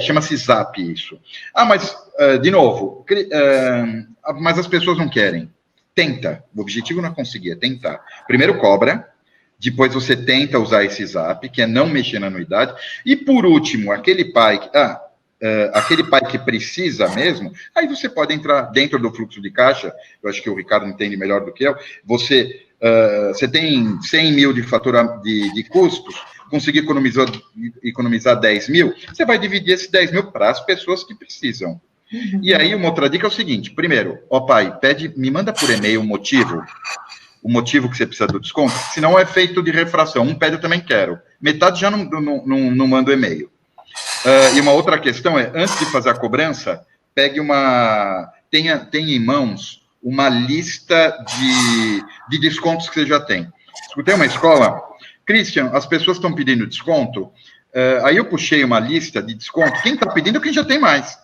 Chama-se ZAP isso. Mas, de novo, mas as pessoas não querem. Tenta. O objetivo não é conseguir, é tentar. Primeiro cobra, depois você tenta usar esse ZAP, que é não mexer na anuidade, e por último, aquele pai que precisa mesmo, aí você pode entrar dentro do fluxo de caixa, eu acho que o Ricardo entende melhor do que eu, você tem 100 mil de fatura de custos, conseguir economizar 10 mil, você vai dividir esses 10 mil para as pessoas que precisam. E aí, uma outra dica é o seguinte, primeiro, pai, me manda por e-mail o motivo que você precisa do desconto, senão é feito de refração, um pede eu também quero, metade já não manda o e-mail. E uma outra questão é, antes de fazer a cobrança, tenha em mãos uma lista de descontos que você já tem. Escutei uma escola, Christian, as pessoas estão pedindo desconto, aí eu puxei uma lista de desconto, quem está pedindo é quem já tem mais.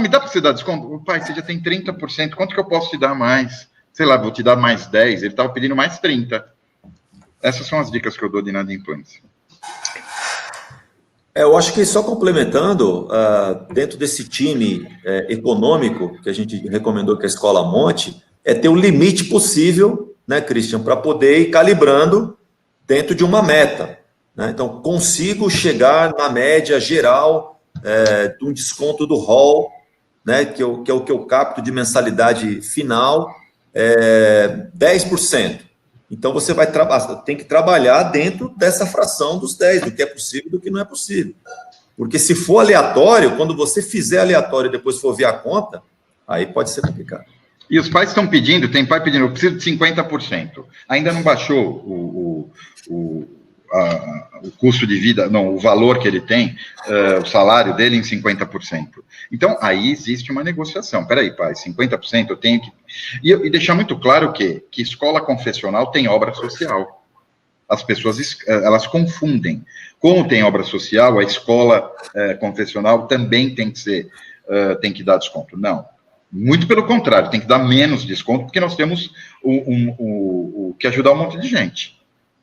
Me dá para você dar desconto? Pai, você já tem 30%, quanto que eu posso te dar mais? Sei lá, vou te dar mais 10, ele estava pedindo mais 30. Essas são as dicas que eu dou de inadimplência. Eu acho que só complementando, dentro desse time econômico que a gente recomendou que a escola monte, é ter o limite possível, né, Christian, para poder ir calibrando dentro de uma meta. Né? Então, consigo chegar na média geral de um desconto do hall, né, que é o que eu capto de mensalidade final, 10%. Então, você tem que trabalhar dentro dessa fração dos 10, do que é possível e do que não é possível. Porque se for aleatório, quando você fizer aleatório e depois for ver a conta, aí pode ser complicado. E os pais estão pedindo, tem pai pedindo, eu preciso de 50%. Ainda não baixou o custo de vida, não, o valor que ele tem, o salário dele em 50%. Então, aí existe uma negociação. Peraí, pai, 50% eu tenho que... E deixar muito claro que escola confessional tem obra social. As pessoas, elas confundem. Como tem obra social, a escola confessional também tem que dar desconto. Não. Muito pelo contrário, tem que dar menos desconto, porque nós temos que ajudar um monte de gente.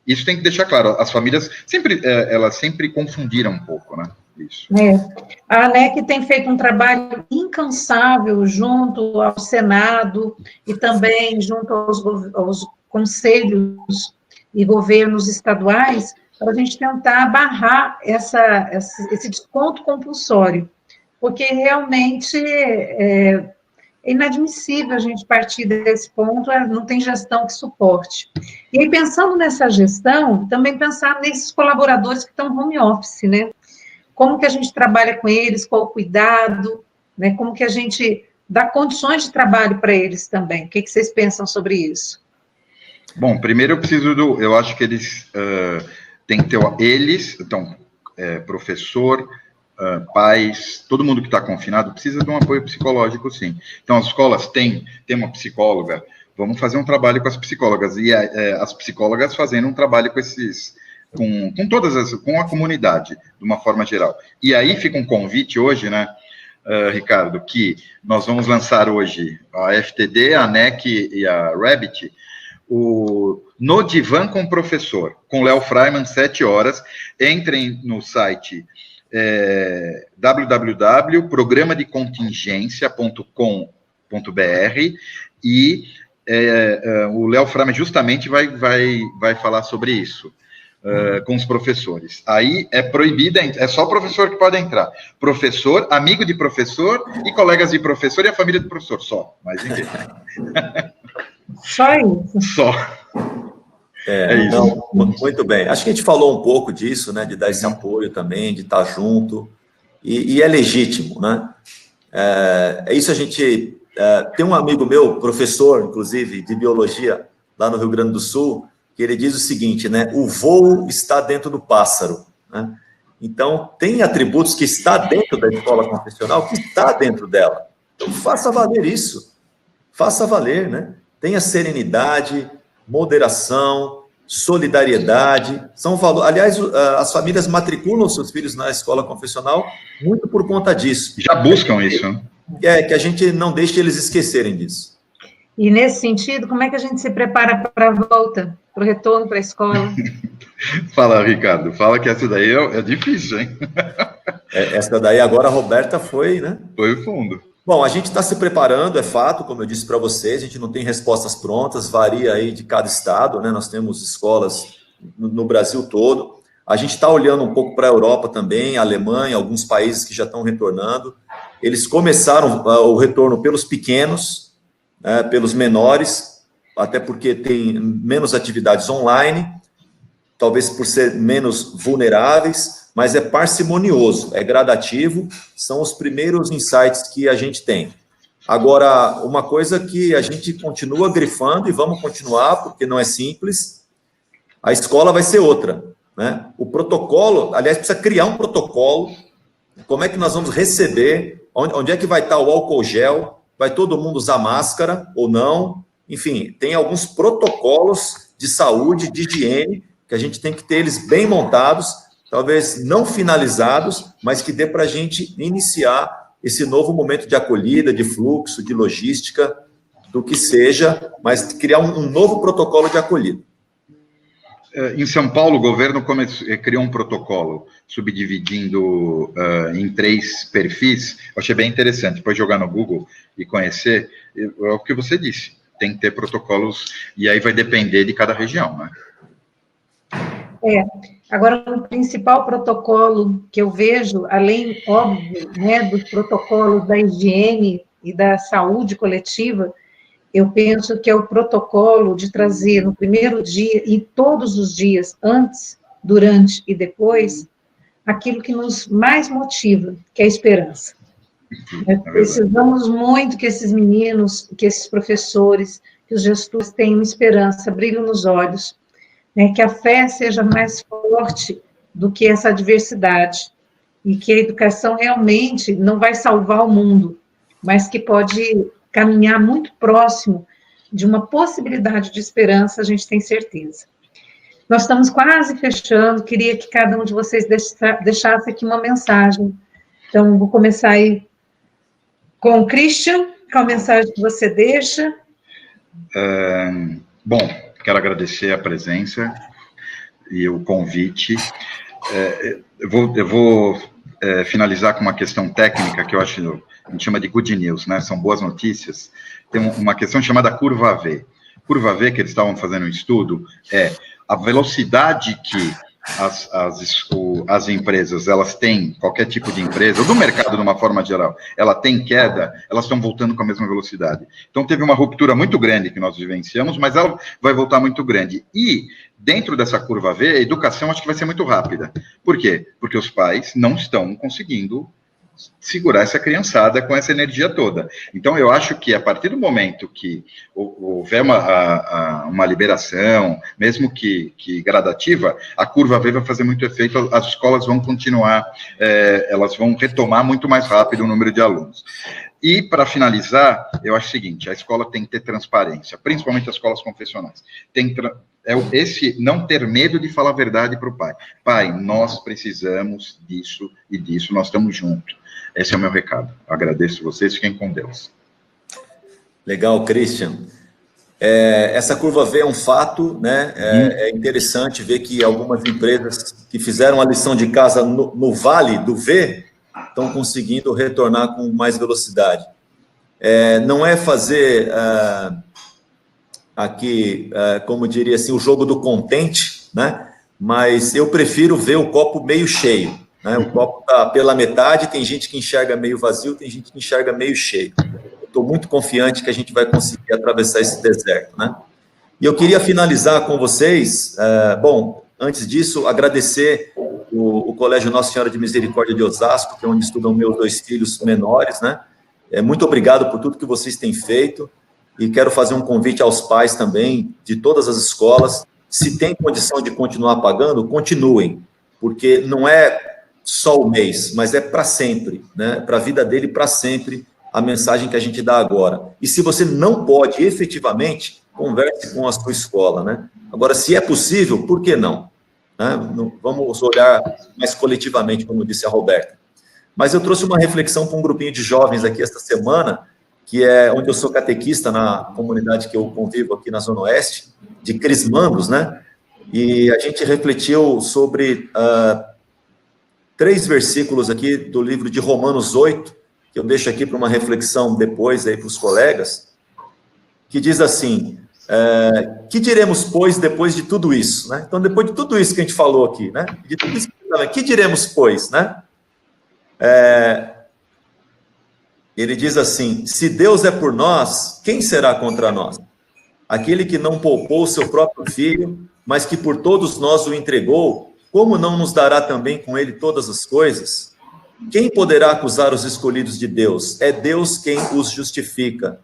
Isso tem que deixar claro. As famílias elas sempre confundiram um pouco, né? Isso. A ANEC tem feito um trabalho incansável junto ao Senado e também junto aos conselhos e governos estaduais para a gente tentar barrar esse desconto compulsório, porque realmente é inadmissível a gente partir desse ponto, não tem gestão que suporte. E aí, pensando nessa gestão, também pensar nesses colaboradores que estão home office, né? Como que a gente trabalha com eles, qual o cuidado, né? Como que a gente dá condições de trabalho para eles também. O que vocês pensam sobre isso? Bom, primeiro eu acho que eles têm que ter, então, professor, pais, todo mundo que está confinado precisa de um apoio psicológico, sim. Então, as escolas têm uma psicóloga, vamos fazer um trabalho com as psicólogas, e as psicólogas fazendo um trabalho com a comunidade, de uma forma geral. E aí fica um convite hoje, né, Ricardo, que nós vamos lançar hoje a FTD, a ANEC e a Rabbit, No Divã com o Professor, com Léo Freiman, 7 horas. Entrem no site www.programadecontingência.com.br e o Léo Freiman justamente vai falar sobre isso. Com os professores. Aí é proibida, é só o professor que pode entrar. Professor, amigo de professor e colegas de professor e a família do professor, só. Mais ninguém. Só isso? Só. Isso. Não, muito bem. Acho que a gente falou um pouco disso, né, de dar esse apoio também, de estar junto, e é legítimo, né? Isso a gente... tem um amigo meu, professor, inclusive, de biologia, lá no Rio Grande do Sul, que ele diz o seguinte, né? O voo está dentro do pássaro, né? Então, tem atributos que está dentro da escola confessional, que está dentro dela. Então, faça valer isso. Faça valer, né? Tenha serenidade, moderação, solidariedade. São valores. Aliás, as famílias matriculam seus filhos na escola confessional muito por conta disso. Já buscam isso, né? Que a gente não deixe eles esquecerem disso. E, nesse sentido, como é que a gente se prepara para a volta, para o retorno para a escola? Fala, Ricardo. Fala que essa daí é difícil, hein? Essa daí agora a Roberta foi, né? Foi o fundo. Bom, a gente está se preparando, é fato, como eu disse para vocês, a gente não tem respostas prontas, varia aí de cada estado, né? Nós temos escolas no Brasil todo. A gente está olhando um pouco para a Europa também, a Alemanha, alguns países que já estão retornando. Eles começaram o retorno pelos pequenos, pelos menores, até porque tem menos atividades online, talvez por ser menos vulneráveis, mas é parcimonioso, é gradativo, são os primeiros insights que a gente tem. Agora, uma coisa que a gente continua grifando, e vamos continuar, porque não é simples, a escola vai ser outra, né? O protocolo, aliás, precisa criar um protocolo, como é que nós vamos receber, onde é que vai estar o álcool gel, vai todo mundo usar máscara ou não, enfim, tem alguns protocolos de saúde, de higiene, que a gente tem que ter eles bem montados, talvez não finalizados, mas que dê para a gente iniciar esse novo momento de acolhida, de fluxo, de logística, do que seja, mas criar um novo protocolo de acolhida. Em São Paulo, o governo criou um protocolo, subdividindo em 3 perfis. Eu achei bem interessante, depois jogar no Google e conhecer, é o que você disse, tem que ter protocolos, e aí vai depender de cada região, né? Agora, o principal protocolo que eu vejo, além, óbvio, né, dos protocolos da higiene e da saúde coletiva, eu penso que é o protocolo de trazer no primeiro dia e todos os dias, antes, durante e depois, aquilo que nos mais motiva, que é a esperança. Precisamos muito que esses meninos, que esses professores, que os gestores tenham esperança, brilho nos olhos, né, que a fé seja mais forte do que essa adversidade, e que a educação realmente não vai salvar o mundo, mas que pode caminhar muito próximo de uma possibilidade de esperança, a gente tem certeza. Nós estamos quase fechando, queria que cada um de vocês deixasse aqui uma mensagem. Então, vou começar aí com o Christian, qual a mensagem que você deixa? Bom, quero agradecer a presença e o convite. Eu vou finalizar com uma questão técnica que eu acho, a gente chama de good news, né? São boas notícias. Tem uma questão chamada curva V. Curva V, que eles estavam fazendo um estudo, é a velocidade que as empresas, elas têm, qualquer tipo de empresa, ou do mercado de uma forma geral, ela tem queda, elas estão voltando com a mesma velocidade. Então, teve uma ruptura muito grande que nós vivenciamos, mas ela vai voltar muito grande. E, dentro dessa curva V, a educação acho que vai ser muito rápida. Por quê? Porque os pais não estão conseguindo segurar essa criançada com essa energia toda. Então, eu acho que a partir do momento que houver uma liberação, mesmo que gradativa, a curva V vai fazer muito efeito, as escolas vão continuar, elas vão retomar muito mais rápido o número de alunos. E, para finalizar, eu acho o seguinte, a escola tem que ter transparência, principalmente as escolas confessionais. Esse não ter medo de falar a verdade para o pai. Pai, nós precisamos disso e disso, nós estamos juntos. Esse é o meu recado. Agradeço vocês, fiquem com Deus. Legal, Christian. Essa curva V é um fato, né? É interessante ver que algumas empresas que fizeram a lição de casa no vale do V estão conseguindo retornar com mais velocidade. Não é fazer aqui, como diria assim, o jogo do contente, né? Mas eu prefiro ver o copo meio cheio. Né? O copo está pela metade, tem gente que enxerga meio vazio, tem gente que enxerga meio cheio. Estou muito confiante que a gente vai conseguir atravessar esse deserto, né? E eu queria finalizar com vocês, bom, antes disso, agradecer o Colégio Nossa Senhora de Misericórdia de Osasco, que é onde estudam meus 2 filhos menores, né? Muito obrigado por tudo que vocês têm feito, e quero fazer um convite aos pais também, de todas as escolas, se tem condição de continuar pagando, continuem, porque não é só o mês, mas é para sempre, né? Para a vida dele, para sempre, a mensagem que a gente dá agora. E se você não pode, efetivamente, converse com a sua escola, né? Agora, se é possível, por que não? Né? Vamos olhar mais coletivamente, como disse a Roberta. Mas eu trouxe uma reflexão para um grupinho de jovens aqui esta semana, que é onde eu sou catequista na comunidade que eu convivo aqui na Zona Oeste, de Crismandos, né? E a gente refletiu sobre 3 versículos aqui do livro de Romanos 8, que eu deixo aqui para uma reflexão depois aí para os colegas, que diz assim, que diremos, pois, depois de tudo isso, né? Então, depois de tudo isso que a gente falou aqui, né? De tudo isso, que diremos, pois, né? Ele diz assim, se Deus é por nós, quem será contra nós? aquele que não poupou seu próprio filho, mas que por todos nós o entregou, como não nos dará também com ele todas as coisas? Quem poderá acusar os escolhidos de Deus? É Deus quem os justifica.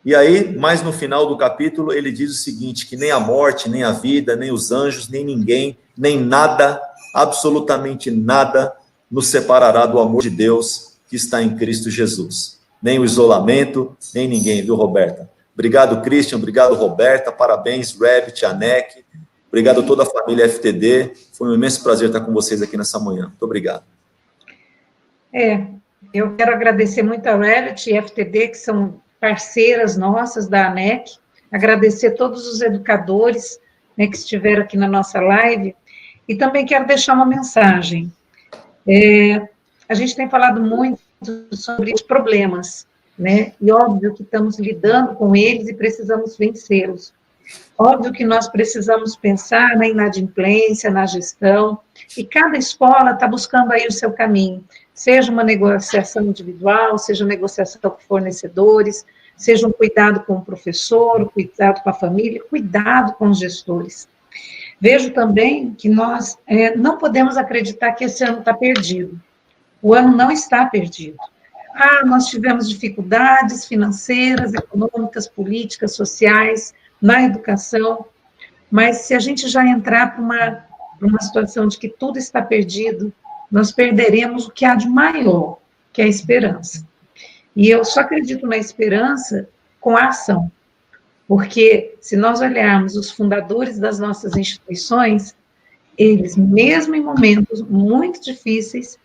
E aí, mais no final do capítulo, ele diz o seguinte, que nem a morte, nem a vida, nem os anjos, nem ninguém, nem nada, absolutamente nada, nos separará do amor de Deus que está em Cristo Jesus. Nem o isolamento, nem ninguém, viu, Roberta? Obrigado, Christian, obrigado, Roberta, parabéns, Rabbit, Anek, obrigado a toda a família FTD, foi um imenso prazer estar com vocês aqui nessa manhã. Muito obrigado. Eu quero agradecer muito a Rabbit e a FTD, que são parceiras nossas da ANEC, agradecer a todos os educadores, né, que estiveram aqui na nossa live, e também quero deixar uma mensagem. A gente tem falado muito sobre os problemas, né, e óbvio que estamos lidando com eles e precisamos vencê-los. Óbvio que nós precisamos pensar na inadimplência, na gestão, e cada escola está buscando aí o seu caminho, seja uma negociação individual, seja negociação com fornecedores, seja um cuidado com o professor, cuidado com a família, cuidado com os gestores. Vejo também que nós não podemos acreditar que esse ano está perdido. O ano não está perdido. Nós tivemos dificuldades financeiras, econômicas, políticas, sociais, na educação, mas se a gente já entrar para uma situação de que tudo está perdido, nós perderemos o que há de maior, que é a esperança. E eu só acredito na esperança com a ação, porque se nós olharmos os fundadores das nossas instituições, eles, mesmo em momentos muito difíceis,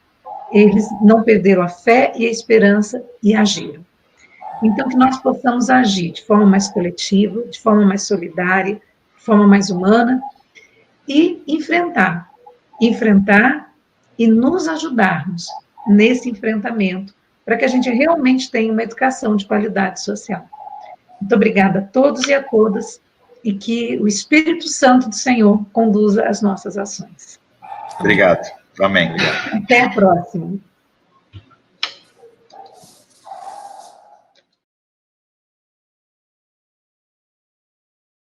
eles não perderam a fé e a esperança e agiram. Então, que nós possamos agir de forma mais coletiva, de forma mais solidária, de forma mais humana, e enfrentar e nos ajudarmos nesse enfrentamento, para que a gente realmente tenha uma educação de qualidade social. Muito obrigada a todos e a todas, e que o Espírito Santo do Senhor conduza as nossas ações. Obrigado. Amém. Até a próxima.